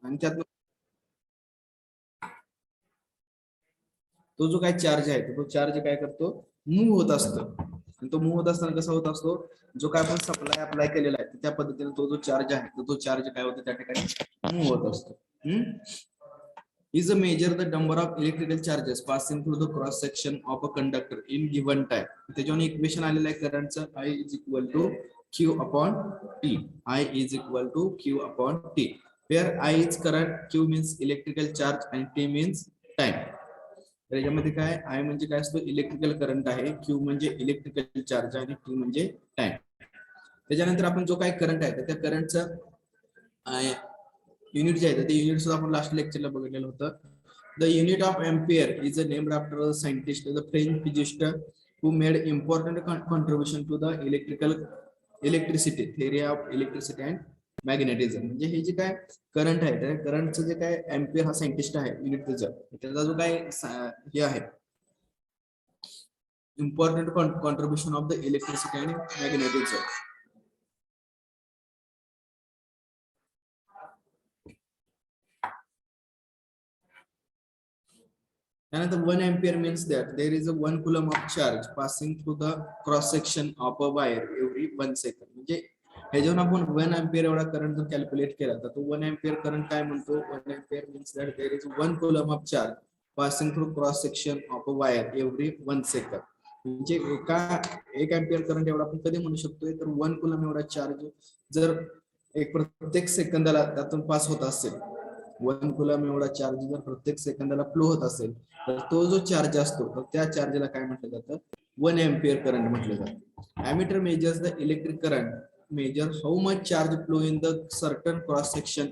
आणि त्यात तो जो काय चार्ज आहे तो चार्ज काय करतो, मूव्ह होत असतो. आणि तो मूव्ह होत असताना कसा होत असतो, जो काय आपण सप्लाय अप्लाय केलेला आहे त्या पद्धतीने तो जो चार्ज आहे तो चार्ज काय होतो त्या ठिकाणी मूव्ह होत असतो. is a measure the number of electrical charges passing through the cross section of a conductor in given time. त्याच्यावर इक्वेशन आलेलं आहे करंटचं, I is equal to Q upon T. I is equal to Q upon T. Where I is current, Q means electrical charge and T means time. तर याच्यामध्ये काय, I म्हणजे काय असतो, electrical current आहे, Q म्हणजे इलेक्ट्रिकल चार्ज आणि T म्हणजे टाइम. त्याच्यानंतर आपण जो काय करंट आहे त्या करंटचं युनिट जे आहे ते युनिट सुद्धा आपण लास्ट लेक्चरला बघितलेलं होतं. The unit of ampere is a named after the scientist the French physicist who made important contribution to the electricity theory of electricity and magnetism. म्हणजे हे जे काय करंट आहे त्या करंटचं जे काय एम्पियर हा सायंटिस्ट आहे युनिट त्याचा जो काय हे आहे important contribution of the electricity and magnetism. त्यानंतर 1 ampere means that there is a 1 coulomb of charge passing through the cross section of a wire every 1 second. म्हणजे हे जेव्हा आपण 1 ampere एवढा करंट जर कॅल्क्युलेट केला तर तो 1 ampere करंट काय म्हणतो, 1 ampere means that there is 1 coulomb of charge passing through cross section of a wire every 1 second. म्हणजे एक अँपियर करंट एवढा आपण कधी म्हणू शकतोय तर 1 coulomb एवढा चार्ज जर एक प्रत्येक सेकंदाला त्यातून पास होत असेल, 1 coulomb एवढा चार्ज जर प्रत्येक सेकंदाला फ्लो होत असेल तर तो जो चार्ज असतो तर त्या चार्जला काय म्हटलं जातं, 1 एम्पियर करंट म्हटलं जातं. Ammeter measures the electric current measure how much charge flow in the certain cross section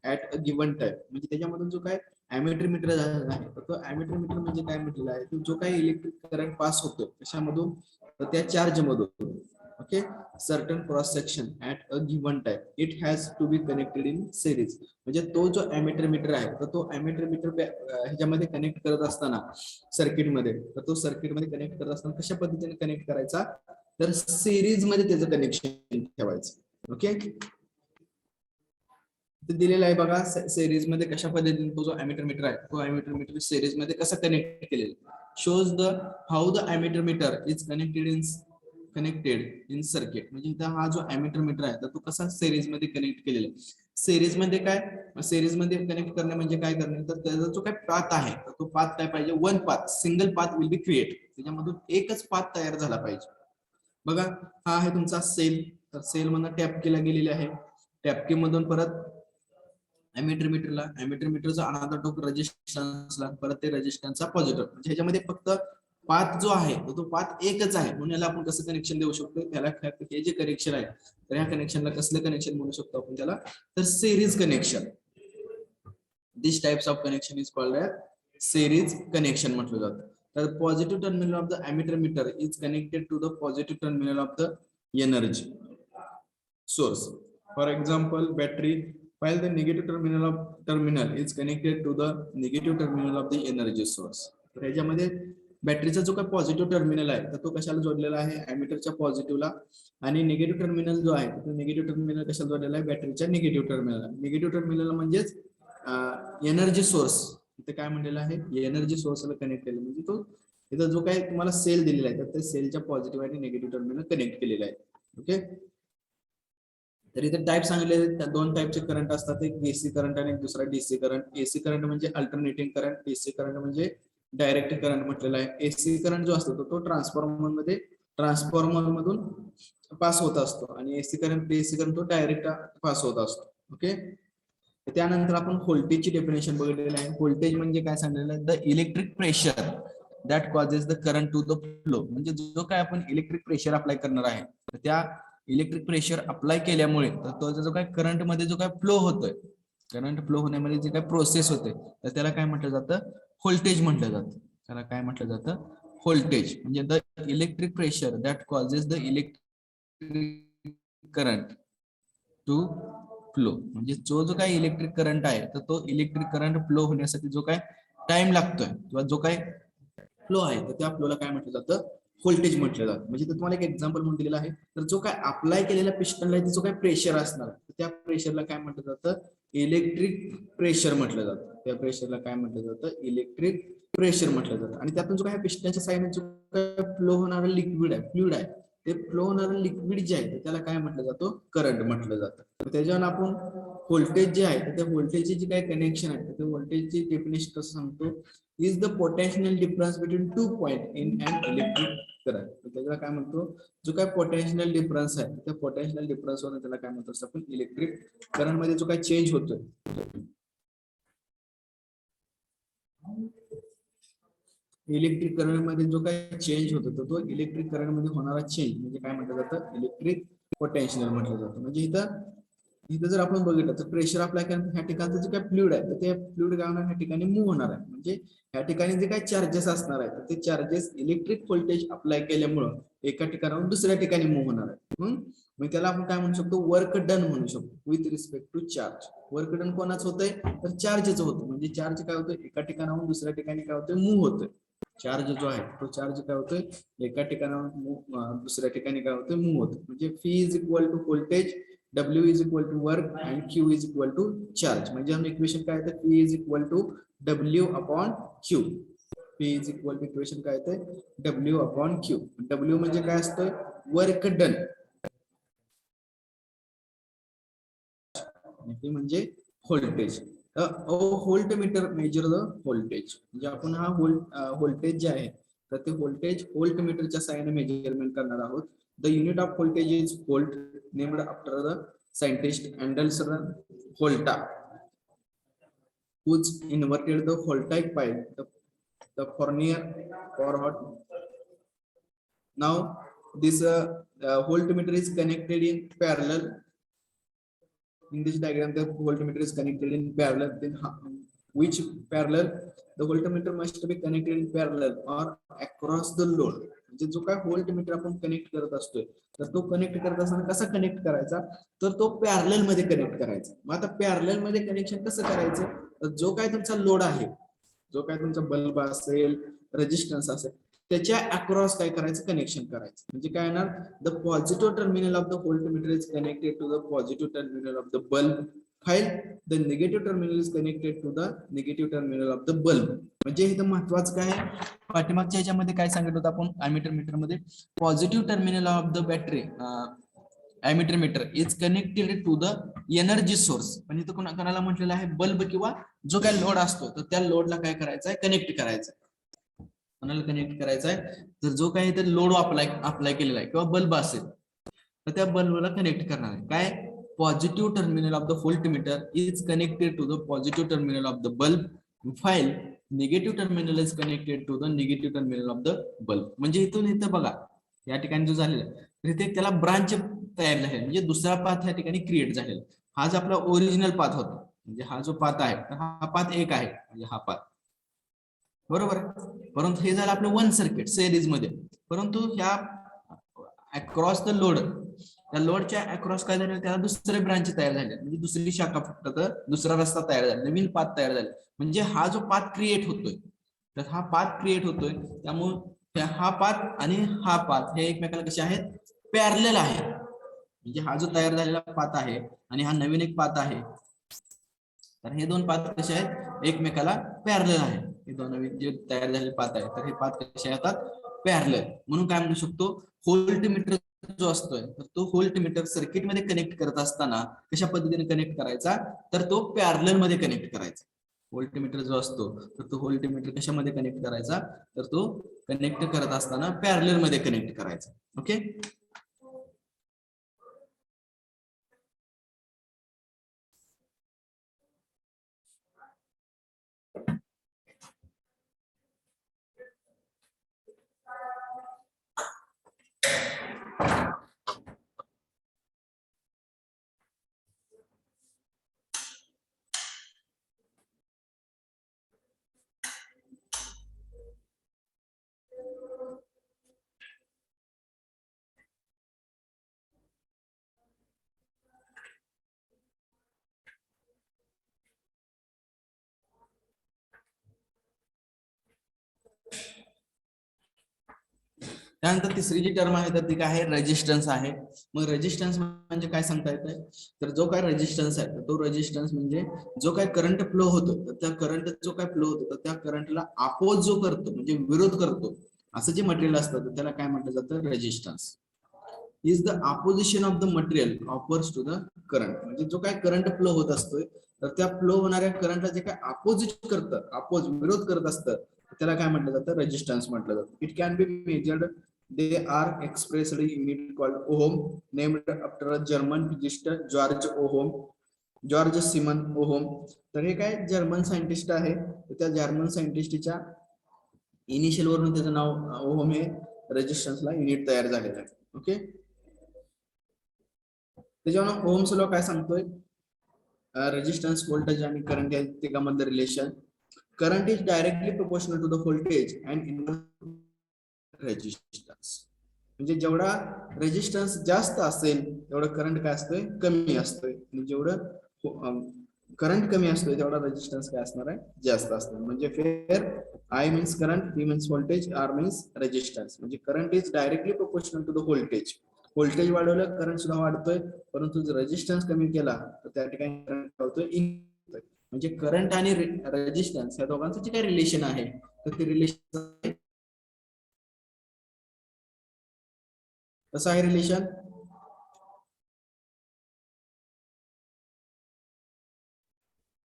at a given time. म्हणजे त्याच्यामधून जो काय ॲमीटर मीटर आहे तर तो ॲमीटर मीटर म्हणजे काय म्हटलेलं आहे, तो जो काही इलेक्ट्रिक करंट पास होतो कशामधून तर त्या चार्ज मधून. Okay, certain cross section at a given time it has to be connected in series. म्हणजे तो जो ॲमीटर मीटर आहे तर तो ॲमीटर मीटर ह्याच्यामध्ये कनेक्ट करत असताना सर्किटमध्ये, तर तो सर्किटमध्ये कनेक्ट करत असताना कशा पद्धतीने कनेक्ट करायचा तर सिरीज मध्ये त्याचं कनेक्शन ठेवायचं. ओके, दिलेला आहे बघा सिरीज मध्ये कशा पद्धतीने तो जो ॲमीटर मीटर आहे तो ॲमीटर मीटर सिरीज मध्ये कसा कनेक्ट केलेला. Shows the how the ammeter meter is connected in circuit. म्हणजे इथं हा जो ॲमीटर मीटर आहे तर तो कसा सिरीज मध्ये कनेक्ट केलेला आहे. सिरीज मध्ये काय, सिरीज मध्ये कनेक्ट करणे म्हणजे काय करणे तर त्याचा जो काय पाथ आहे तर तो पाथ काय पाहिजे, one path, single path will be create. त्याच्यामधून एकच पाथ तयार झाला पाहिजे. बघा हा आहे तुमचा सेल, तर सेल मधून टॅपकीला गेलेली आहे, टॅपकी मधून परत ॲमीटर मीटरचा अनादर टोक रेजिस्टन्सला, परत ते रेजिस्टन्सचा पॉझिटिव्ह. म्हणजे ह्याच्यामध्ये फक्त पाथ जो आहे तो पाथ एकच आहे म्हणून याला आपण कसं कनेक्शन देऊ शकतो, त्याला हे जे कनेक्शन आहे तर ह्या कनेक्शनला कसलं कनेक्शन म्हणू शकतो आपण त्याला तर series connection. This types of connection is called series connection म्हटलं जातं. तर positive terminal of the ammeter meter is connected to the positive terminal of the energy source. For example battery, while the negative terminal is connected to the negative terminal of the energy source. तर ह्याच्यामध्ये बॅटरीचा जो काय positive terminal आहे तर तो कशाला जोडलेला आहे, ॲमीटरच्या पॉझिटिव्हला, आणि निगेटिव्ह टर्मिनल जो आहे तो निगेटिव्ह टर्मिनल कशाला जोडलेला आहे, बॅटरीच्या निगेटिव्ह टर्मिनल. निगेटिव्ह टर्मिनल म्हणजेच एनर्जी सोर्स, इथे काय म्हणलेलं आहे एनर्जी सोर्सला कनेक्ट केलं. म्हणजे तो इथं जो काही तुम्हाला सेल दिलेला आहे तर त्या सेलच्या पॉझिटिव्ह आणि निगेटिव्ह टर्मिनल कनेक्ट केलेला आहे. ओके, तर इथे टाइप सांगितले, दोन टाइपचे करंट असतात, एक एसी करंट आणि दुसरा डीसी करंट. एसी करंट म्हणजे अल्टरनेटिंग करंट, डीसी करंट म्हणजे डायरेक्ट करंट म्हटलेला आहे. एसी करंट जो असतो तो ट्रान्सफॉर्मर मधून पास होत असतो आणि एसी करंट डीसी करंट तो डायरेक्ट पास होत असतो. ओके, त्यानंतर आपण व्होल्टेजची डेफिनेशन बघितलेली आहे. व्होल्टेज म्हणजे काय सांगितलेलं आहे, the electric pressure that causes the current to the flow. म्हणजे जो काय आपण इलेक्ट्रिक प्रेशर अप्लाय करणार आहे तर त्या इलेक्ट्रिक प्रेशर अप्लाय केल्यामुळे तर तो जो काय करंट मध्ये जो काय फ्लो होतोय, करंट फ्लो होण्यामध्ये जे काय प्रोसेस होते तर त्याला काय म्हटलं जातं, व्होल्टेज म्हटलं जातं. त्याला काय म्हटलं जातं, व्होल्टेज. म्हणजे the electric pressure that causes the electric current to flow. म्हणजे जो काय इलेक्ट्रिक करंट आहे तर तो इलेक्ट्रिक करंट फ्लो होण्यासाठी जो काय टाइम लागतोय किंवा जो काय फ्लो आहे तर त्या फ्लोला काय म्हटलं जातं, व्होल्टेज म्हटलं जातं. म्हणजे तुम्हाला एक एक्झाम्पल म्हणून दिलेलं आहे. तर जो काय अप्लाय केलेला पिस्टनला आहे जो काय प्रेशर असणार आहे त्या प्रेशरला काय म्हटलं जातं, इलेक्ट्रिक प्रेशर म्हटलं जातं. त्या प्रेशरला काय म्हटलं जातं, इलेक्ट्रिक प्रेशर म्हटलं जातं. आणि त्यातून जो काय पिस्टनच्या साईडने जो काय फ्लो होणारा लिक्विड आहे, फ्लुइड आहे, ते फ्लो होणारं लिक्विड जे आहे त्याला काय म्हटलं जातं, करंट म्हटलं जातं. तर त्याच्यावर आपण व्होल्टेज जे आहे त्या व्होल्टेजची जी काही कनेक्शन आहे त्या व्होल्टेजची डेफिनेशन कसं सांगतो, is the potential difference between 2 point in an electric current. त्याला काय म्हणतो, जो काय पोटेन्शियल डिफरन्स आहे त्या पोटेन्शियल डिफरन्स वर त्याला काय म्हणतो आपण, इलेक्ट्रिक करंट मध्ये जो काय चेंज होतोय, इलेक्ट्रिक करंट मध्ये जो काही चेंज होतो तो इलेक्ट्रिक करंट मध्ये होणारा चेंज म्हणजे काय म्हटलं जातं, इलेक्ट्रिक पोटेन्शियल म्हटलं जातं. म्हणजे इथं इथं जर आपण बघितलं तर प्रेशर अप्लाय केल्यानंतर ह्या ठिकाणचं जे काही फ्लुइड आहे तर ते फ्लुइड काय होणार, ह्या ठिकाणी मूव्ह होणार आहे. म्हणजे ह्या ठिकाणी जे काही चार्जेस असणार आहेत ते चार्जेस इलेक्ट्रिक व्होल्टेज अप्लाय केल्यामुळं एका ठिकाणाहून दुसऱ्या ठिकाणी मूव्ह होणार आहे. मग त्याला आपण काय म्हणू शकतो, वर्क डन म्हणू शकतो with respect to charge. Work done कोणाच होतंय, तर चार्जच होतं. म्हणजे चार्ज काय होतं, एका ठिकाणाहून दुसऱ्या ठिकाणी काय होतं, मूव्ह होतोय. चार्ज जो आहे तो चार्ज काय होतोय, एका ठिकाणाहून दुसऱ्या ठिकाणी काय होतोय, मूव्ह होतं. म्हणजे fee is equal to voltage, W is equal to work and Q is equal to charge. म्हणजे हम इक्वेशन काय येतं, P is equal to W upon Q. P is equal to equation काय येतं, W upon Q. W म्हणजे काय असतं, work done. P म्हणजे voltage. Volt meter measure the voltage. म्हणजे आपण हा व्होल्टेज जे आहे तर ते व्होल्टेज व्होल्ट मीटरच्या साहाय्याने मेजरमेंट करणार आहोत. The unit off voltage is volt, named after the scientist Anderson Volta, who's invented the voltaic pipe, the Fournier forward. Now, this voltmeter is connected in parallel. In this diagram, the voltmeter is connected in parallel. Then, which parallel? The voltmeter must be connected in parallel or across the load. म्हणजे जो काय voltmeter आपण connect करत असतोय तर तो connect करत असताना कसा कनेक्ट करायचा, तर तो पॅरलल मध्ये कनेक्ट करायचा. मग आता पॅरलल मध्ये कनेक्शन कसं करायचं, तर जो काय तुमचा लोड आहे, जो काय तुमचा बल्ब असेल, रेजिस्टन्स असेल, त्याच्या अक्रॉस काय करायचं, कनेक्शन करायचं. म्हणजे काय येणार, the positive terminal of the voltmeter is connected to the positive terminal of the bulb, while the negative terminal is connected to the negative terminal of the bulb. म्हणजे इथं महत्वाचं काय आहे, पाठीमागच्या ह्याच्यामध्ये काय सांगितलं होतं आपण, अॅमीटर मीटर मध्ये positive terminal of the battery ammeter meter is connected to the energy source. म्हणजे तो कोणाला म्हटलेला आहे, बल्ब किंवा जो काय लोड असतो तर त्या लोडला काय करायचं आहे, कनेक्ट करायचं. कोणाला कनेक्ट करायचा आहे, तर जो काही इथे लोड अप्लाय केलेला आहे किंवा बल्ब असेल तर त्या बल्बला कनेक्ट करणार आहे. काय, positive terminal of the voltmeter is connected to the positive terminal of the bulb, while negative terminal is connected to the negative terminal of the bulb. म्हणजे इथून इथं बघा या ठिकाणी जो झालेला तर इथे त्याला ब्रांच तयार झाले, म्हणजे दुसरा पाथ या ठिकाणी क्रिएट झालेला. हा जो आपला ओरिजिनल पाथ होता, म्हणजे हा जो पाथ आहे तर हा पाथ एक आहे, म्हणजे हा पाथ बरोबर आहे. परंतु हे झालं आपलं वन सर्किट सिरीज मध्ये. परंतु ह्या अक्रॉस द लोड, त्या लोडच्या अक्रॉस काय झालं, त्याला दुसरे ब्रांच तयार झाले, म्हणजे दुसरी शाखा फक्त दुसरा रस्ता तयार झाला, नवीन पाथ तयार झाला. म्हणजे हा जो पाथ क्रिएट होतोय तर हा पाथ क्रिएट होतोय, त्यामुळे हा पाथ आणि हा पाथ हे एकमेकाला कसे आहेत, पॅरलल आहे. म्हणजे हा जो तयार झालेला पाथ आहे आणि हा नवीन एक पाथ आहे, तर हे दोन पाथ कसे आहेत, एकमेकाला पॅरलल आहे. हे दोन नवीन जे तयार झालेले पाथ आहे तर हे पाथ कसे येतात, पॅरलल. म्हणून काय म्हणू शकतो, व्होल्टमीटर जो असतोय तर तो व्होल्टमीटर सर्किट मध्ये कनेक्ट करत असताना कशा पद्धतीने कनेक्ट करायचा, तर तो पॅरलल मध्ये कनेक्ट करायचा. व्होल्टमीटर जो असतो तर तो व्होल्टमीटर कशामध्ये कनेक्ट करायचा, तर तो कनेक्ट करत असताना पॅरलल मध्ये कनेक्ट करायचा. ओके. त्यानंतर तिसरी जी टर्म आहे तर ती काय आहे, रेजिस्टन्स आहे. मग रेजिस्टन्स म्हणजे काय सांगता येतंय, तर जो काय रेजिस्टन्स आहे तर तो रेजिस्टन्स म्हणजे जो काय करंट फ्लो होतो, तर त्या करंट जो काय फ्लो होतो तर त्या करंटला अपोज जो करतो म्हणजे विरोध करतो असं जे मटेरियल असतं तर त्याला काय म्हटलं जातं, resistance. Is the opposition of the material offers to the current. म्हणजे जो काय करंट फ्लो होत असतोय तर त्या फ्लो होणाऱ्या करंटला जे काय अपोजिट करतं, अपोज विरोध करत असतं त्याला काय म्हटलं जातं, रेजिस्टन्स म्हटलं जातं. It can be measured. They are expressed in unit called ohm, named after a German physicist George Simon Ohm. तर हे काय जर्मन सायंटिस्ट आहे, त्या जर्मन सायंटिस्टच्या इनिशियल वरून त्याचं नाव ओहम हे रेजिस्टन्सला युनिट तयार झालेलं आहे. ओके, त्याच्यावर ओहम्स लॉ काय सांगतोय, रेजिस्टन्स व्होल्टेज आणि करंट यामधलं relation. Current is directly proportional to the voltage and resistance. म्हणजे जेवढा रेजिस्टन्स जास्त असेल तेवढं करंट काय असतोय, कमी असतोय. आणि जेवढं करंट कमी असतोय तेवढा रेजिस्टन्स काय असणार आहे, जास्त असणार. म्हणजे फेअर I means current, P means voltage, R means resistance. म्हणजे current is directly proportional to the voltage. Voltage वाढवलं करंट सुद्धा वाढतोय, परंतु जर रेजिस्टन्स कमी केला तर त्या ठिकाणी करंट होतोय. म्हणजे करंट आणि रेजिस्टन्स या दोघांचं जे काय रिलेशन आहे तर ते रिलेशन कसं आहे रिलेशन,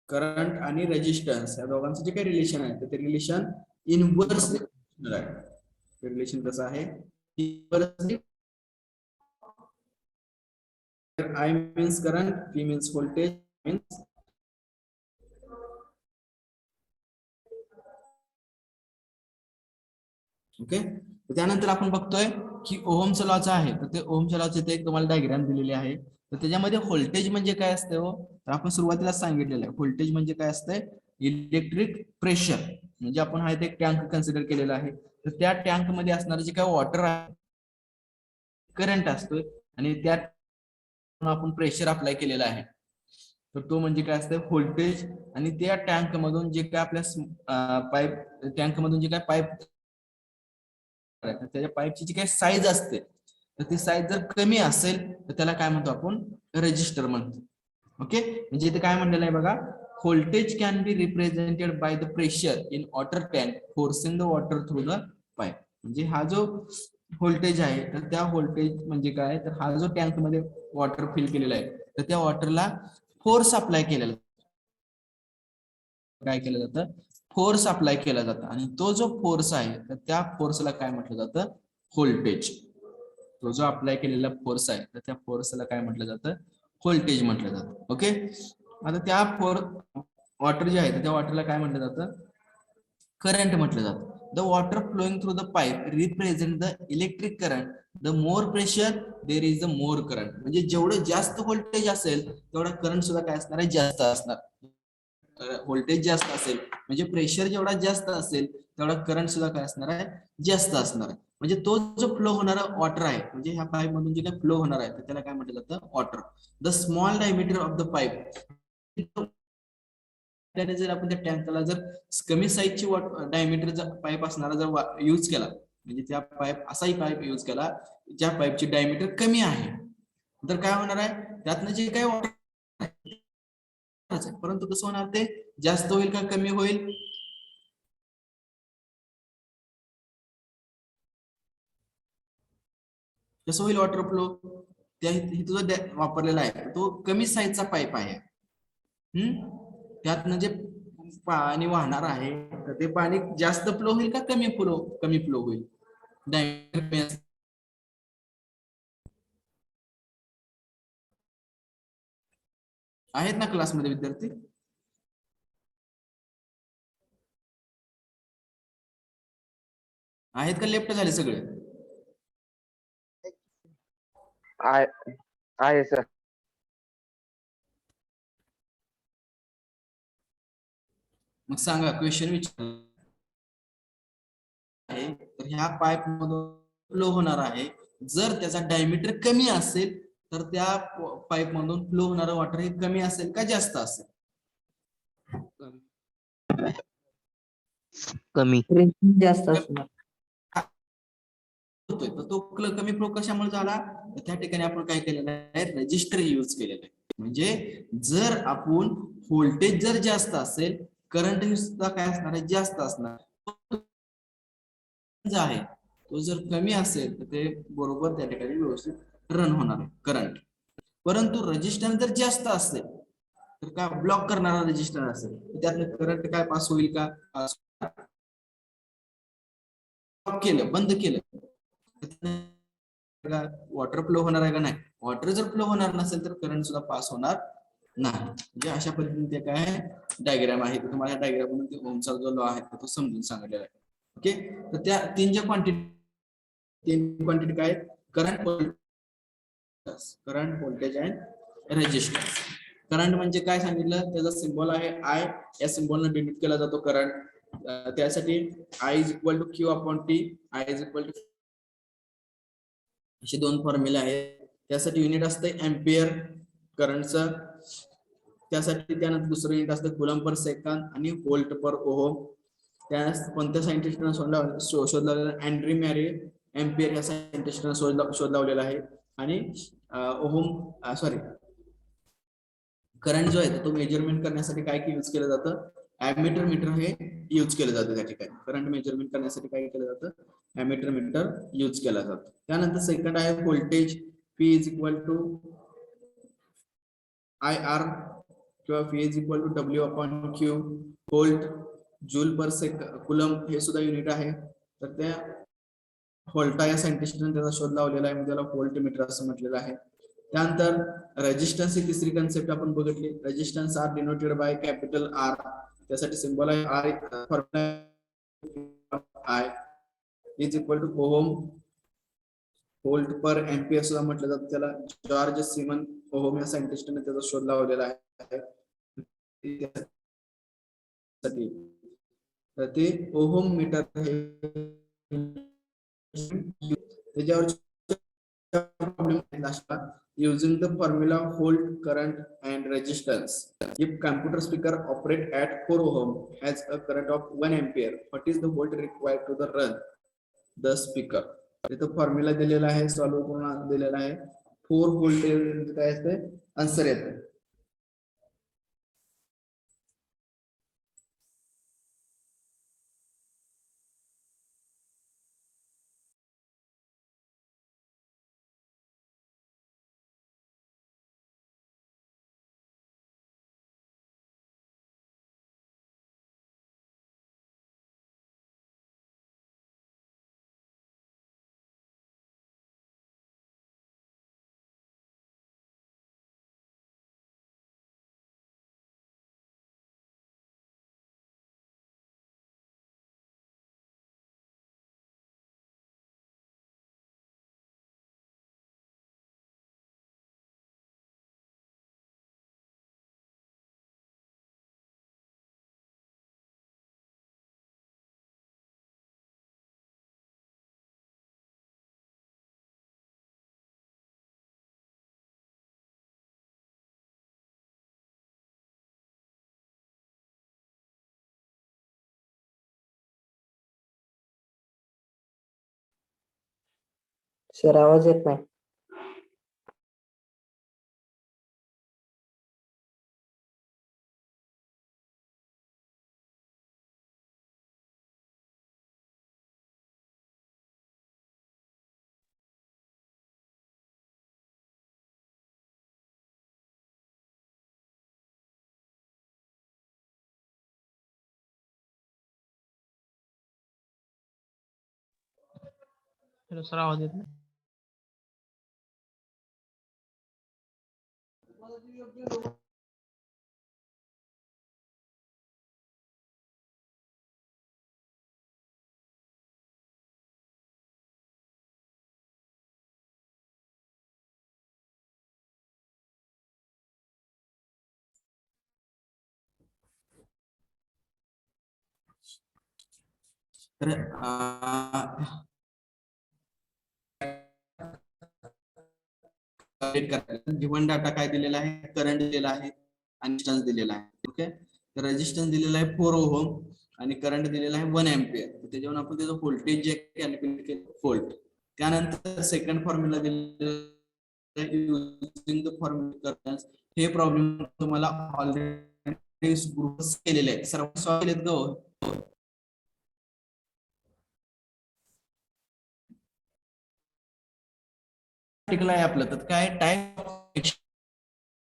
करंट आणि रेजिस्टन्स या दोघांचं जे काही रिलेशन आहे तर ते रिलेशन इनव्हर्स आहे. रिलेशन कसं आहे, inversely. I means current, P means voltage, means okay. त्यानंतर आपण बघतोय की ओहमचा लॉ आहे, तर ते ओहमच्या लॉचे ते तुम्हाला डायग्राम दिलेली आहे. तर त्याच्यामध्ये व्होल्टेज म्हणजे काय असते हो, तर आपण सुरुवातीला सांगितलेलं आहे व्होल्टेज म्हणजे काय असतंय, इलेक्ट्रिक प्रेशर. म्हणजे आपण हा एक टँक कन्सिडर केलेला आहे, तर त्या टँक मध्ये असणारे जे काय वॉटर आहे, करंट असतोय आणि त्यात आपण प्रेशर अप्लाय केलेला आहे, तर तो म्हणजे काय असतं व्होल्टेज. आणि त्या टँक मधून जे काय आपल्या पाईप, टँक मधून जे काय पाईप, त्याच्या पाईपची जी काही साईज असते तर ती साईज जर कमी असेल तर त्याला काय म्हणतो आपण, रेजिस्टर म्हणतो. ओके, म्हणजे इथे काय म्हणलेलं आहे बघा, voltage can be represented by the pressure in water tank forcing the water through the pipe. म्हणजे हा जो व्होल्टेज आहे तर त्या व्होल्टेज म्हणजे काय, तर हा जो टँक मध्ये वॉटर फिल केलेला आहे तर त्या वॉटरला फोर्स अप्लाय केलेला, काय केलं जातं, फोर्स अप्लाय केला जातं. आणि तो जो फोर्स आहे तर त्या फोर्सला काय म्हटलं जातं, व्होल्टेज. तो जो अप्लाय केलेला फोर्स आहे तर त्या फोर्सला काय म्हटलं जातं, व्होल्टेज म्हटलं जातं. ओके, आता त्या वॉटर जे आहे तर त्या वॉटरला काय म्हटलं जातं, करंट म्हटलं जातं. The water flowing through the pipe represent the electric current. The more pressure there is the more current. म्हणजे जेवढं जास्त व्होल्टेज असेल तेवढा करंट सुद्धा काय असणार आहे, जास्त असणार. व्होल्टेज जास्त असेल म्हणजे प्रेशर जेवढा जास्त असेल तेवढा करंट सुद्धा काय असणार आहे, जास्त असणार आहे. म्हणजे तो जो फ्लो होणारा वॉटर आहे, म्हणजे ह्या पाईप मधून जे काय फ्लो होणार आहे तर त्याला काय म्हटलं जातं, water. The small diameter of the pipe. जर आपण त्या टँकला जर कमी साईजची डायमीटरचा पाईप असणारा जर यूज केला, म्हणजे त्या पाईप असाही पाईप यूज केला ज्या पाईपची डायमीटर कमी आहे, तर काय होणार आहे, त्यातनं जे काय वॉटर, परंतु कसं होणार, ते जास्त होईल का कमी होईल, कसं होईल वॉटर फ्लो, त्या तुझा वापरलेला आहे तो कमी साईजचा पाईप आहे. त्यातनं जे पाणी वाहणार आहे तर ते पाणी जास्त फ्लो होईल का कमी फ्लो होईल, डायमीटर. आहेत ना क्लासमध्ये विद्यार्थी, आहेत का लेफ्ट झाले सगळे, आहे आहे सर. मग सांगा क्वेश्चन विचार आहे. तर ह्या पाईप मधून फ्लो होणार आहे, जर त्याचा डायमीटर कमी असेल तर त्या पाईप मधून फ्लो होणारं वॉटर हे कमी असेल का जास्त असेल, कमी. जास्त असणार. होतोय तर तो कमी फ्लो कशामुळे झाला, तर त्या ठिकाणी आपण काय केलेलं आहे, रजिस्टर यूज केलेलं आहे. म्हणजे जर आपण व्होल्टेज जर जास्त असेल, करंट सुद्धा काय असणार आहे, जास्त असणार आहे. तो जर कमी असेल तर ते बरोबर त्या ठिकाणी व्यवस्थित रन होणार आहे करंट. परंतु रेजिस्टन्स जर जास्त असेल तर काय ब्लॉक करणारा रेजिस्टर असेल, त्यातलं करंट काय पास होईल का, केलं बंद केलं वॉटर फ्लो होणार आहे का नाही. वॉटर जर फ्लो होणार नसेल तर करंट सुद्धा पास होणार नाही. म्हणजे अशा पद्धतीने ते काय डायग्राम आहे, तुम्हाला डायग्राम म्हणून ओमचा जो लॉ आहे तो समजून सांगितलेला आहे. ओके, तर त्या तीन क्वांटिटी काय, current voltage and resistance. Current म्हणजे काय सांगितलं, त्याचा सिम्बॉल आहे आय, या सिम्बॉलने डिनोट केला जातो करंट. त्यासाठी I is equal to Q upon T, I is equal to, असे दोन फॉर्म्युला आहेत. त्यासाठी युनिट असते एम्पियर करंटचं, त्यासाठी त्यानंतर दुसरं युनिट असतं कुलम पर सेकंद आणि व्होल्ट पर ओहम. त्या कोणत्या सायंटिस्टने शोध लावलेला, अँड्री मॅरी एम्पियर या सायंटिस्टने शोध लावलेला आहे. आणि ओहम सॉरी करंट जो आहे तो मेजरमेंट करण्यासाठी काय यूज केलं जातं, ॲमीटर मीटर हे यूज केलं जातं. त्या ठिकाणी करंट मेजरमेंट करण्यासाठी काय केलं जातं, ॲमीटर मीटर यूज केला जातो. त्यानंतर सेकंड आहे voltage, P is equal to IR किंवा V is equal to W upon Q. Volt joule per second, coulomb हे सुद्धा युनिट आहे. तर त्या व्होल्टा या सायंटिस्टने त्याचा शोध लावलेला आहे, त्याला व्होल्ट मीटर असं म्हटलेलं आहे. त्यानंतर रेजिस्टन्स ही तिसरी कन्सेप्ट आपण बघितली. Resistance R denoted by capital R, त्यासाठी सिम्बॉल आहे R, I is equal to ohm. Volt per ampere सुद्धा म्हटलं जातं त्याला. जॉर्ज सिमन ओहम या सायंटिस्टने त्याचा शोध लावलेला आहे. तर ते ओहम मीटर हे त्याच्यावर using the formula volt, current and resistance. If computer speaker operate at 4 ohm has a current of 1 ampere, what is the volt required to the run the speaker? इथं फॉर्म्युला दिलेला आहे, solve करून दिलेला आहे. 4 volt काय असते, answer येतं. Sir आवाज येत नाही. हॅलो सर, आवाज येत नाही. तर गिवन डाटा काय दिलेला आहे, करंट दिलेला आहे आणि रेजिस्टन्स दिलेला आहे. ओके, तर रेजिस्टन्स दिलेला आहे 4 ओहम आणि करंट दिलेला आहे 1 एम्पियर. त्याच्यावर आपण त्याचं व्होल्टेज जे कॅल्क्युलेट केलं व्होल्ट, त्यानंतर सेकंड फॉर्म्युला दिलेला युजिंग द फॉर्म्युला हे प्रॉब्लेम तुम्हाला ऑलरेडी ग्रुप केलेले आहेत, सर्व सॉल्व केलेत गो. आर्टिकल आहे आपलं तर काय टाईप,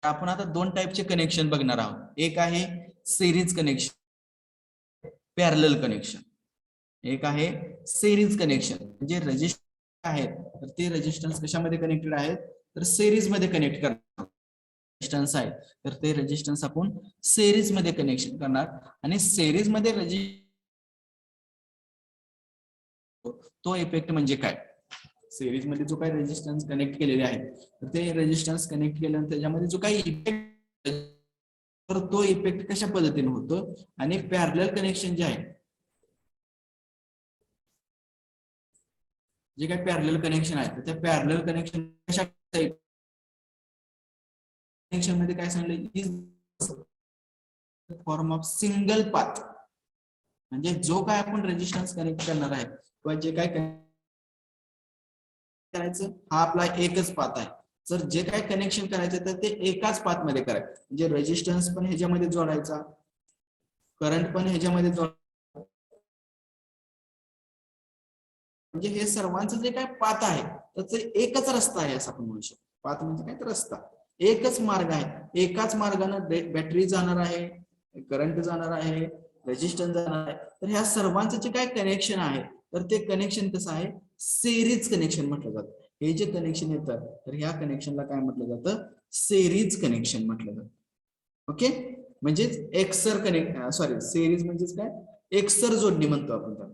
आपण आता दोन टाईपचे कनेक्शन बघणार आहोत. एक आहे सिरीज कनेक्शन, पॅरलल कनेक्शन. एक आहे सिरीज कनेक्शन, म्हणजे रेजिस्टन्स आहेत तर ते रेजिस्टन्स कशामध्ये कनेक्टेड आहेत तर सिरीज मध्ये कनेक्ट करणार. रेजिस्टन्स आहे तर ते रेजिस्टन्स आपण सिरीज मध्ये कनेक्शन करणार आणि सिरीज मध्ये तो इफेक्ट म्हणजे काय, सिरीज मध्ये जो काही रेजिस्टन्स कनेक्ट केलेले आहेत तर ते रेजिस्टन्स कनेक्ट केल्यानंतर त्याच्यामध्ये जो काही इफेक्ट तर तो इफेक्ट कशा पद्धतीने होतो. आणि पॅरलल कनेक्शन जे आहे, जे काही पॅरलल कनेक्शन आहे तर त्या पॅरलल कनेक्शन कशा कनेक्शन मध्ये काय सांगितलं, फॉर्म ऑफ सिंगल पाथ, म्हणजे जो काय आपण रेजिस्टन्स कनेक्ट करणार आहे किंवा जे काय करायचं हा आपला एकच पाथ आहे. जर जे काय कनेक्शन करायचं तर ते एकाच पाथ मध्ये करायचं, म्हणजे रेजिस्टन्स पण ह्याच्यामध्ये जोडायचा, करंट पण ह्याच्यामध्ये जोडायचा, म्हणजे हे सर्वांचं जे काय पाथ आहे त्याचं एकच रस्ता आहे असं आपण म्हणू शकतो. पाथ म्हणजे काय तर रस्ता, एकच मार्ग आहे, एकाच मार्गाने बॅटरी जाणार आहे, करंट जाणार आहे, रेजिस्टन्स जाणार आहे. तर ह्या सर्वांचं जे काय कनेक्शन आहे तर ते कनेक्शन कसं आहे, सिरीज कनेक्शन म्हटलं जातं. हे जे कनेक्शन येतं तर ह्या कनेक्शनला काय म्हटलं जातं, सिरीज कनेक्शन म्हटलं जातं. ओके, म्हणजेच एकसर कनेक्ट, सॉरी सिरीज म्हणजेच काय, एकसर जोडणी म्हणतो आपण त्याला.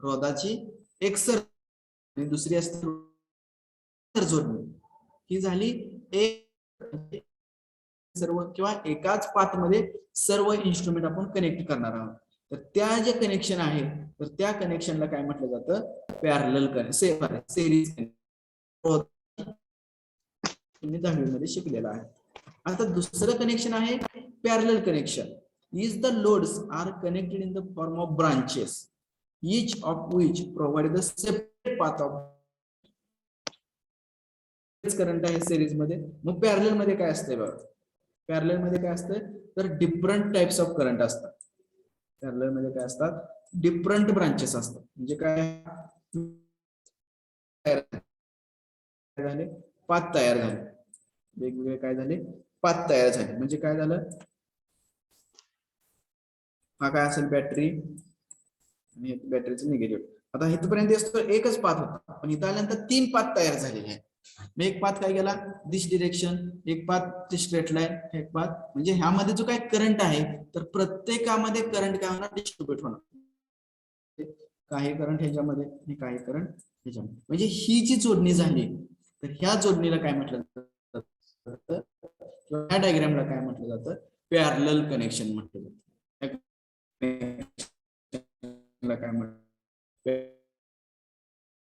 रोधाची एकसर आणि दुसरी असते जोडणी, ही झाली एक सर्व किंवा एकाच पाथ मध्ये सर्व इन्स्ट्रुमेंट आपण कनेक्ट करणार आहोत. तर त्या जे कनेक्शन आहे तर त्या कनेक्शनला काय म्हटलं जातं, पॅरलल सिरीज. तुम्ही 10वी मध्ये शिकलेला आहे. आता दुसरं कनेक्शन आहे parallel connection. Is the loads are connected in the form of branches each of which provide the separate path of current आहे सिरीज मध्ये. मग पॅरलल मध्ये काय असतंय बघा, पॅरलल मध्ये काय असतं तर डिफरंट टाइप्स ऑफ करंट असतात. पॅरलल मध्ये काय असतात, डिफरंट ब्रांचेस असतात. म्हणजे काय झाले, पाथ तयार झाले, वेगवेगळे काय झाले, पाथ तयार झाले. म्हणजे काय झालं, हा काय असेल बॅटरी आणि बॅटरीचं निगेटिव्ह. आता इथपर्यंत असतो एकच पाथ होता, पण इथं आल्यानंतर 3 पाथ तयार झालेले आहेत. एक पाथ काय गेला दिस डिरेक्शन, एक पाथ स्ट्रेट लाईन, एक पाथ, म्हणजे ह्यामध्ये जो काय करंट आहे तर प्रत्येकामध्ये करंट काय होणार, डिस्ट्रीब्युट होणार. काही करंट ह्याच्यामध्ये आणि काही करंट ह्याच्यामध्ये, म्हणजे ही जी जोडणी झाली तर ह्या जोडणीला काय म्हटलं जातं, ह्या डायग्रामला काय म्हटलं जातं, पॅरलल कनेक्शन म्हटलं जातं. काय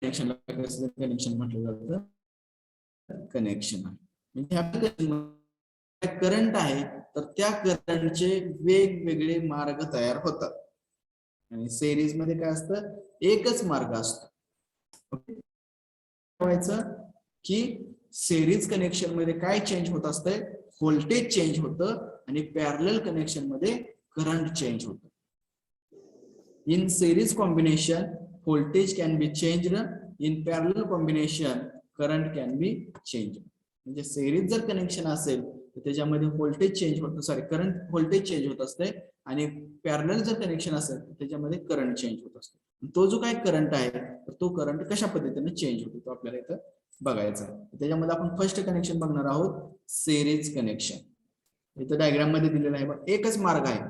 कनेक्शन म्हटलं जातं, कनेक्शन आहे. म्हणजे करंट आहे तर त्या करंटचे वेगवेगळे मार्ग तयार होतात आणि सिरीज मध्ये काय असतं, एकच मार्ग असतो. की सिरीज कनेक्शन मध्ये काय चेंज होत असतंय, व्होल्टेज चेंज होतं आणि पॅरलल कनेक्शन मध्ये करंट चेंज होतं. In series combination, voltage can be changed. In parallel combination, current can be changed. म्हणजे सिरीज जर कनेक्शन असेल तर त्याच्यामध्ये व्होल्टेज चेंज होतं, सॉरी करंट व्होल्टेज चेंज होत असते, आणि पॅरलल जर कनेक्शन असेल तर त्याच्यामध्ये करंट चेंज होत असतो. तो जो काय करंट आहे तर तो करंट कशा पद्धतीने चेंज होतो तो आपल्याला इथं बघायचा आहे. त्याच्यामध्ये आपण फर्स्ट कनेक्शन बघणार आहोत, सिरीज कनेक्शन. इथं डायग्राम मध्ये दिलेलं आहे, एकच मार्ग आहे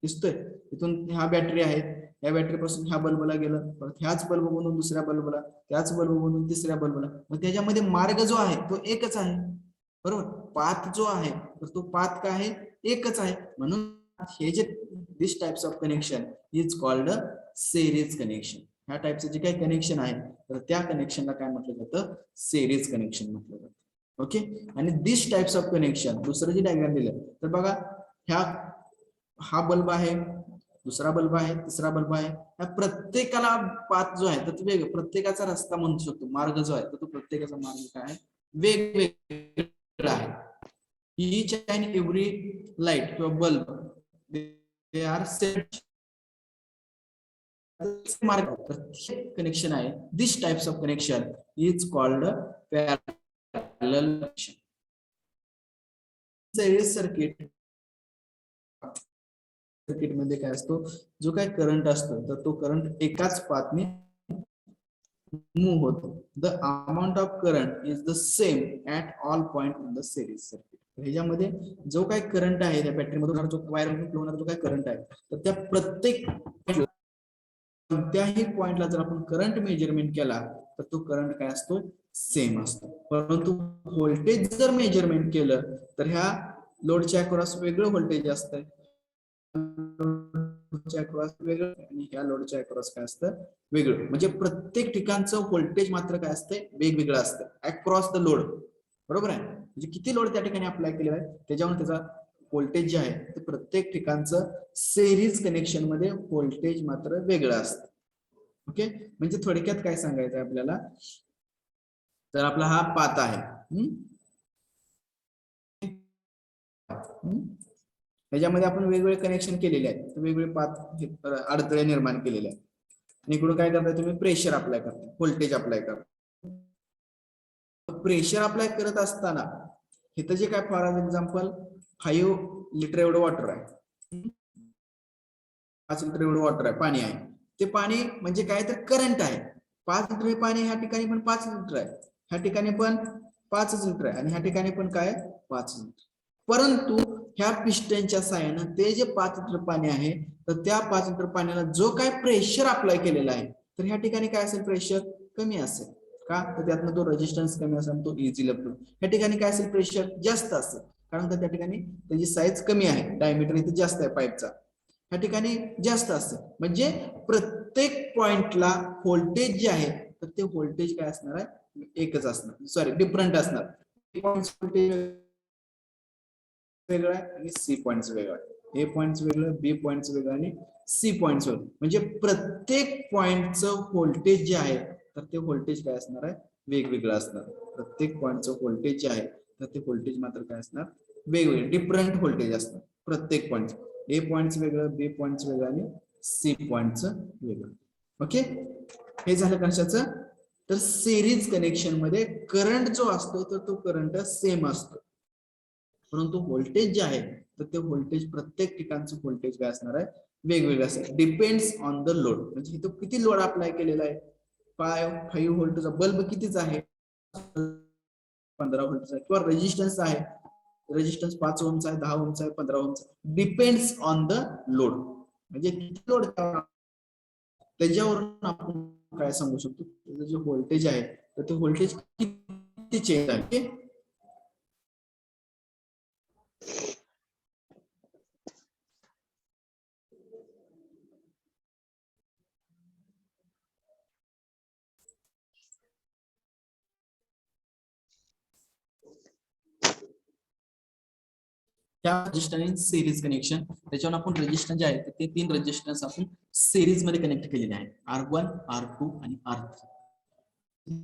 दिसतोय. इथून ह्या बॅटरी आहेत, या बॅटरी पासून ह्या बल्बला गेलं, परत ह्याच बल्ब बनवून दुसऱ्या बल्बला, त्याच बल्ब बनवून तिसऱ्या बल्बला. मग त्याच्यामध्ये मार्ग जो आहे तो एकच आहे, बरोबर. पाथ जो आहे तर तो पाथ काय आहे, एकच आहे. म्हणून हे जे this types of connection is called series connection. ह्या टाइपचे जे काही कनेक्शन आहे तर त्या कनेक्शनला काय म्हटलं जातं, सिरीज कनेक्शन म्हटलं जातं. ओके, आणि दिस टाइप्स ऑफ कनेक्शन दुसरं जे डायग्राम दिलं तर बघा, ह्या हा बल्ब आहे, दुसरा बल्ब आहे, तिसरा बल्ब आहे, या प्रत्येकाला पाथ जो आहे तर वेग प्रत्येकाचा रस्ता म्हणू शकतो, मार्ग जो आहे तर तो प्रत्येकाचा मार्ग काय आहे वेगवेगळा आहे. each and every light किंवा bulb they are set मार्ग कनेक्शन आहे. This types of connection is called parallel connection. Series circuit मध्ये काय असतो, जो काय करंट असतो तर तो करंट एकाच पाथने मूव्ह होतो. The amount of current is the same at all point in the series circuit. ह्याच्यामध्ये जो काय करंट आहे त्या बॅटरी मधून जो वायर मधून फ्लो होणारा जो काय करंट आहे तर त्या प्रत्येक कोणत्याही पॉइंटला जर आपण करंट मेजरमेंट केला तर तो करंट काय असतो सेम असतो. परंतु व्होल्टेज जर मेजरमेंट केलं तर ह्या लोडच्या अक्रॉस वेगळं व्होल्टेज असतं, अक्रॉस वेगळं आणि ह्या लोडच्या अक्रॉस काय असतं वेगळं. म्हणजे प्रत्येक ठिकाणचं व्होल्टेज मात्र काय असते वेगवेगळं असतं अक्रॉस द लोड. बरोबर आहे. म्हणजे किती लोड त्या ठिकाणी अप्लाय केलेला आहे त्याच्यावर त्याचा व्होल्टेज जे आहे ते प्रत्येक ठिकाणचं सिरीज कनेक्शन मध्ये व्होल्टेज मात्र वेगळं असतं. ओके. म्हणजे थोडक्यात काय सांगायचं आहे आपल्याला, तर आपला हा पाथ आहे, ह्याच्यामध्ये आपण वेगवेगळे कनेक्शन केलेले आहेत, वेगवेगळे पाथ अडथळे निर्माण केलेले आहेत. आणि इकडून काय करताय तुम्ही प्रेशर अप्लाय करताय, व्होल्टेज अप्लाय करताय. प्रेशर अप्लाय करत असताना इथं जे काय फॉर एक्झाम्पल 5 लिटर एवढं वॉटर आहे, 5 लिटर एवढं वॉटर आहे, पाणी आहे. ते पाणी म्हणजे काय तर करंट आहे. 5 लिटर हे पाणी ह्या ठिकाणी पण 5 लिटर आहे, ह्या ठिकाणी पण 5 लिटर आहे आणि ह्या ठिकाणी पण काय 5 लिटर. परंतु ह्या पिस्टनच्या साहाय्यानं ते जे 5 लिटर पाणी आहे तर त्या 5 लिटर पाण्याला जो काय प्रेशर अप्लाय केलेला आहे तर ह्या ठिकाणी काय असेल प्रेशर कमी असेल. का तर त्यातनं तो रेजिस्टन्स कमी असेल, तो इझिली फ्लो. ह्या ठिकाणी काय असेल प्रेशर जास्त असेल कारण त्या ठिकाणी त्याची साईज कमी आहे, डायमीटर इथे जास्त आहे पाईपचा, ह्या ठिकाणी जास्त असते. म्हणजे प्रत्येक पॉइंटला व्होल्टेज जे आहे तर ते व्होल्टेज काय असणार आहे एकच असणार, सॉरी डिफरंट असणार. वेगळं आहे आणि सी पॉइंट्स वेगळं आहे, ए पॉइंट्स वेगळं, बी पॉइंट्स वेगळं आणि सी पॉइंट्स वेगळं. म्हणजे प्रत्येक पॉइंटचं व्होल्टेज जे आहे तर ते व्होल्टेज काय असणार आहे वेगवेगळं असणार. प्रत्येक पॉइंटचं व्होल्टेज जे आहे तर ते व्होल्टेज मात्र काय असणार वेगवेगळे, डिफरंट व्होल्टेज असणार प्रत्येक पॉइंट. ए पॉइंट्स वेगळं, बी पॉइंट्स वेगळं आणि सी पॉइंटचं वेगळं. ओके. हे झालं कशाचं तर सिरीज कनेक्शन मध्ये करंट जो असतो तर तो करंट सेम असतो, परंतु व्होल्टेज जे आहे तर ते व्होल्टेज प्रत्येक ठिकाणचं व्होल्टेज काय असणार आहे वेगवेगळं असेल, डिपेंड्स ऑन द लोड. म्हणजे इथं किती लोड अप्लाय केलेला आहे, 5 व्होल्टचा बल्ब कितीच आहे 15 व्होल्टचा, किंवा रेजिस्टन्स आहे, रेजिस्टन्स 5 ओमचा आहे, 10 ओमचा आहे, 15 ओमचा, डिपेंड्स ऑन द लोड. म्हणजे किती लोड त्याच्यावरून आपण काय सांगू शकतो त्याचं जे व्होल्टेज आहे तर ते व्होल्टेज किती चेंज आहे. त्या रेजिस्टन्स सिरीज कनेक्शन, त्याच्यावर आपण रेजिस्टन्स जे आहे ते 3 रेजिस्टन्स आपण सिरीज मध्ये कनेक्ट केलेले आहेत, R1, R2 आणि R3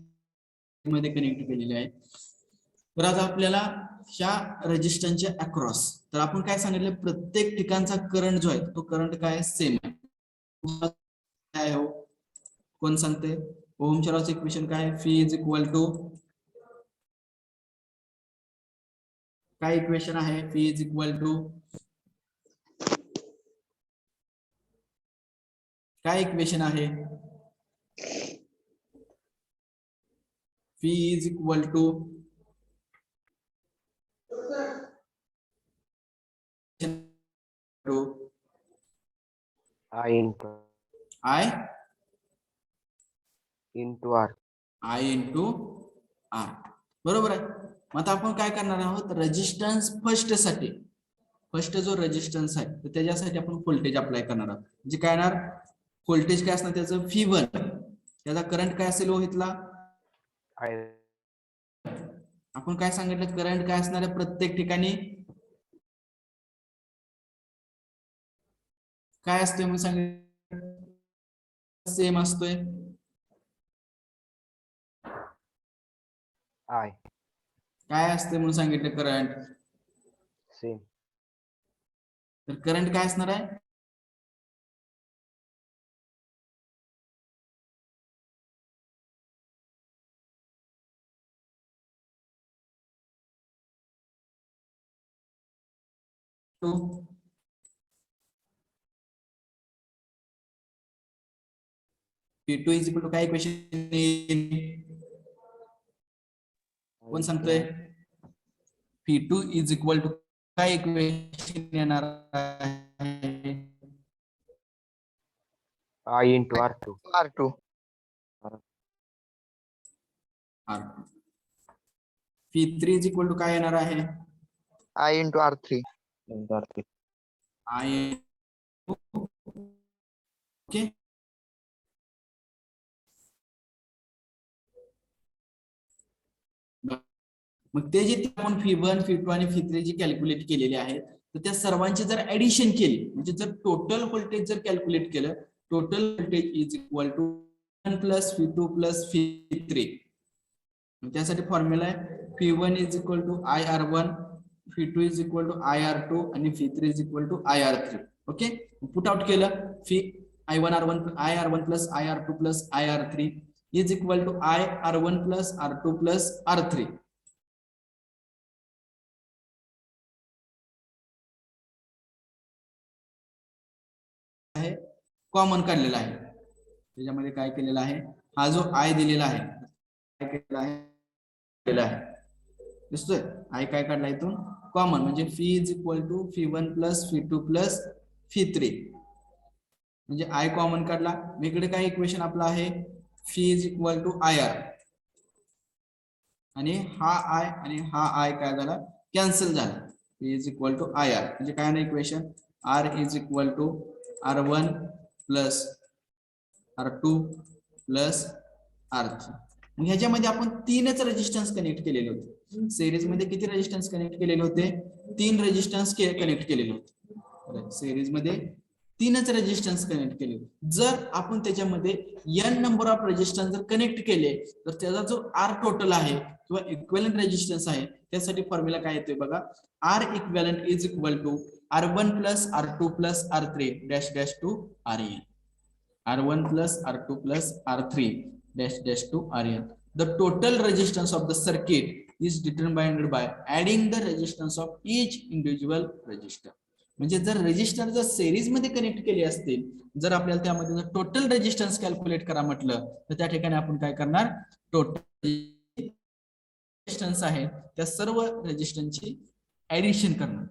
मध्ये कनेक्ट केलेले आहे. तर आता आपल्याला ह्या रेजिस्टन्सच्या अक्रॉस तर आपण काय सांगितलं प्रत्येक ठिकाणचा करंट जो आहे तो करंट काय सेम आहे. काय हो कोण सांगते ओहमच्या लॉचं इक्वेशन काय आहे, फी इज इक्वल टू काय इक्वेशन आहे, फी इज इक्वल टू काय इक्वेशन आहे, fee is equal to I into I into R. I into R. बरोबर आहे. मग आता आपण काय करणार आहोत रेजिस्टन्स फर्स्ट जो रेजिस्टन्स आहे तर त्याच्यासाठी आपण व्होल्टेज अप्लाय करणार आहोत. म्हणजे काय येणार व्होल्टेज काय असणार त्याचं V1, त्याचा करंट काय असेल हो इथला I आपण काय सांगितलं करंट काय असणार आहे प्रत्येक ठिकाणी काय असतोय म्हणून सांगितलं, सेम असतोय. I. काय असते म्हणून सांगितलं करंट, Same. तर करंट काय असणार आहे, P2 इज इक्वल टू काय इक्वेशन कोण सांगतोय, P2 इज इक्वल टू काय इक्वेशन येणार आहे, I into R2. R2. R2. P3 is equal to काय येणार आहे, I into R3. Into R3. I. Okay, मग ते जे आपण फी1 फी2 आणि फी3 जी कॅल्क्युलेट केलेले आहेत, तर त्या सर्वांची जर ऍडिशन केली, म्हणजे जर टोटल व्होल्टेज जर कॅल्क्युलेट केलं, total voltage is equal to 1 plus फी2 प्लस फी3. त्यासाठी फॉर्म्युला आहे फी1 इज इक्वल टू IR1, फी2 इज इक्वल टू IR2 आणि फी3 is equal to IR3. Okay, put out केलं, फी IR1 plus IR2 plus IR3 is equal to IR1 plus R2 plus R3. Common काढलेला आहे, त्याच्यामध्ये काय केलेलं आहे, हा जो I दिलेला आहे, काय केलेला आहे, दिसतोय, I काय काढला इथून कॉमन, म्हणजे फी इज इक्वल टू फी1 प्लस फी2 प्लस फी3, म्हणजे I कॉमन काढला. इकडे काय इक्वेशन आपलं आहे, fee is equal to IR, आणि हा I आणि हा I काय झाला, कॅन्सल झाला, phi is equal to IR, म्हणजे काय ना equation R is equal to R1 plus R2 plus R3. ह्याच्यामध्ये आपण 3च रेजिस्टन्स कनेक्ट केलेले होते. सिरीज मध्ये किती रेजिस्टन्स कनेक्ट केलेले होते, 3 रेजिस्टन्स कनेक्ट केलेले होते. सिरीज मध्ये 3च रेजिस्टन्स कनेक्ट केले. जर आपण त्याच्यामध्ये n नंबर ऑफ रेजिस्टन्स जर कनेक्ट केले, तर त्याचा जो R टोटल आहे किंवा इक्विव्हॅलेंट रेजिस्टन्स आहे, त्यासाठी फॉर्म्युला काय येतोय बघा, R equivalent is equal to R1 plus R2 plus R3 dash dash to RN. R1 plus R2 plus R3 dash dash to RN. The total resistance of the circuit is determined by adding the resistance of each individual resistor. म्हणजे जर resistor जर series मध्ये connect केले असतील, जर आपल्याला त्यामध्ये जर टोटल रेजिस्टन्स कॅल्क्युलेट करा म्हटलं, तर त्या ठिकाणी आपण काय करणार, टोटल रेजिस्टन्स आहे त्या सर्व रेजिस्टन्सची ऍडिशन करणार.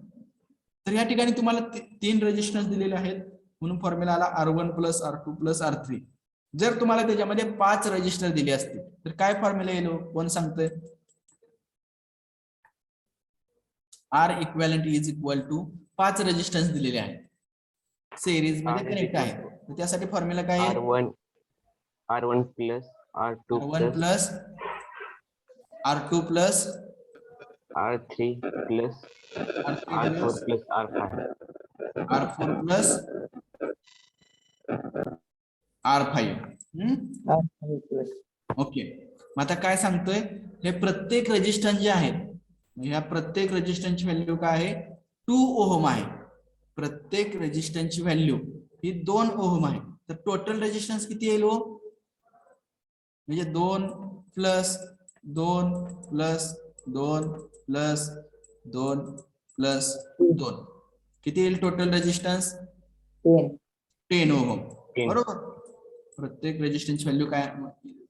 तर या ठिकाणी तुम्हाला 3 रेजिस्टन्स दिलेले आहेत, म्हणून फॉर्म्युला आला R1 plus R2 plus R3. जर तुम्हाला त्याच्यामध्ये 5 रेजिस्टर दिले असतील, तर काय फॉर्म्युला येईल, कोण सांगतोय, R equivalent is equal to 5 resistance दिलेले आहेत, सिरीज मध्ये कनेक्ट आहे, तर त्यासाठी फॉर्म्युला काय आहे, R1 plus R2 R1 plus R2 plus R3 plus R4 plus R5. R4 plus R5. Okay, मग आता काय सांगतोय, हे प्रत्येक रेजिस्टन्स जे आहेत, ह्या प्रत्येक रेजिस्टन्सची व्हॅल्यू काय आहे, 2 ओहम आहे. प्रत्येक रेजिस्टन्सची व्हॅल्यू ही 2 ओहम आहे. तर टोटल रेजिस्टन्स किती येईल, म्हणजे 2 प्लस 2 प्लस 2 प्लस 2 प्लस 2, किती येईल टोटल रेजिस्टन्स, 10 ओहम. बरोबर, प्रत्येक रेजिस्टन्स व्हॅल्यू काय,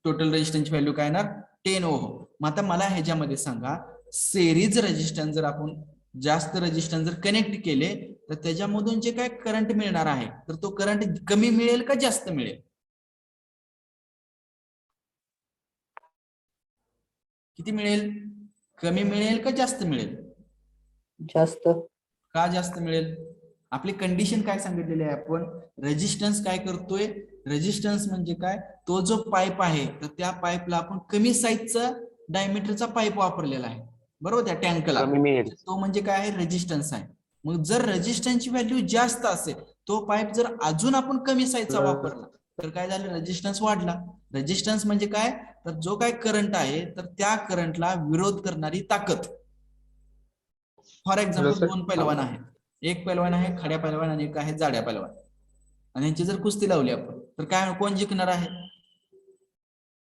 टोटल रेजिस्टन्स व्हॅल्यू काय येणार, 10 ओहम. मग आता मला ह्याच्यामध्ये सांगा, सिरीज रेजिस्टन्स जर आपण जास्त रेजिस्टन्स जर कनेक्ट केले, तर त्याच्यामधून जे काय करंट मिळणार आहे, तर तो करंट कमी मिळेल का जास्त मिळेल, किती मिळेल, कमी मिळेल का जास्त मिळेल, जास्त. का जास्त मिळेल, आपली कंडिशन काय सांगितलेली आहे आपण, रेजिस्टन्स काय करतोय, रेजिस्टन्स म्हणजे काय, तो जो पाईप आहे, तर त्या पाईपला आपण कमी साईजचा डायमीटरचा पाईप वापरलेला आहे, बरोबर, त्या टँकला, तो म्हणजे काय आहे, रेजिस्टन्स आहे. मग जर रेजिस्टन्सची व्हॅल्यू जास्त असेल, तो पाईप जर अजून आपण कमी साईजचा वापरला तर काय झालं, रेजिस्टन्स वाढला. रेजिस्टन्स म्हणजे काय, तर जो काय करंट आहे तर त्या करंटला विरोध करणारी ताकद. फॉर एक्झाम्पल दोन पैलवान आहेत, एक पैलवान आहे खड्या पैलवान आणि एक आहे जाड्या पैलवान, आणि यांची जर कुस्ती लावली आपण तर काय कोण जिंकणार आहे,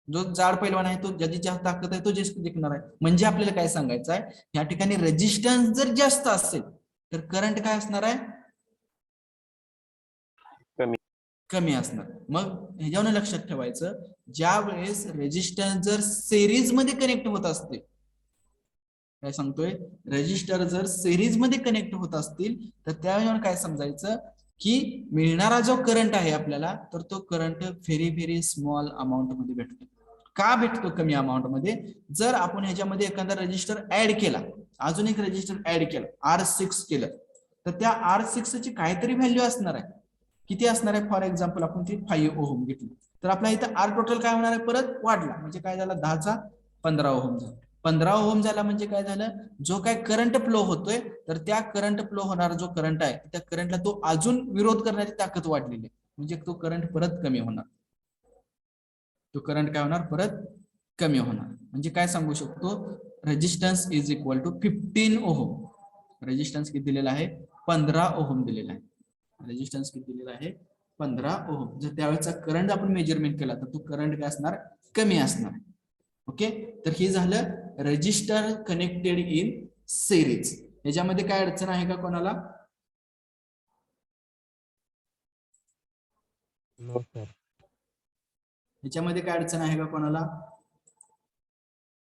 जो जाड पैलवान आहे तो, ज्याची जास्त ताकद आहे तो जिंकणार आहे. म्हणजे आपल्याला काय सांगायचं आहे, या ठिकाणी रेजिस्टन्स जर जास्त असेल तर करंट काय असणार आहे, कमी असणार. मग ह्याच्यावर लक्षात ठेवायचं, ज्या वेळेस रेजिस्टन्स जर सिरीज मध्ये कनेक्ट होत असते, काय सांगतोय, रेजिस्टर जर सिरीज मध्ये कनेक्ट होत असतील तर त्यावेळेला काय समजायचं की मिळणारा जो करंट आहे आपल्याला, तर तो current very very small amount मध्ये भेटतो. का भेटतो कमी अमाऊंट मध्ये, जर आपण ह्याच्यामध्ये एखादा रेजिस्टर ऍड केला, अजून एक रेजिस्टर ऍड केला, R6 केलं, तर त्या R6 ची काहीतरी व्हॅल्यू असणार आहे. किती असणार आहे, फॉर एक्झाम्पल आपण ती 5 ओहम घेतली तर आपल्या इथं R टोटल काय होणार आहे, परत वाढला. म्हणजे काय झालं, 10चा 15 ओहम झाला. 15 ओहम झाला म्हणजे काय झालं, जो काय करंट फ्लो होतोय तर त्या करंट फ्लो होणारा जो करंट आहे त्या करंटला तो अजून विरोध करण्याची ताकद वाढलेली आहे. म्हणजे तो करंट परत कमी होणार, तो करंट काय होणार, परत कमी होणार. म्हणजे काय सांगू शकतो, resistance is equal to 15 ohm. Resistance किती दिलेला आहे, 15 ओहम दिलेला आहे. रेजिस्टन्स किती दिलेला आहे, 15 ओहम. जर त्यावेळेचा करंट आपण मेजरमेंट केला तर तो करंट काय असणार, कमी असणार. ओके, तर हे झालं रेजिस्टर कनेक्टेड इन सिरीज. याच्यामध्ये काय अडचण आहे का कोणाला? No sir. याच्यामध्ये काय अडचण आहे का कोणाला?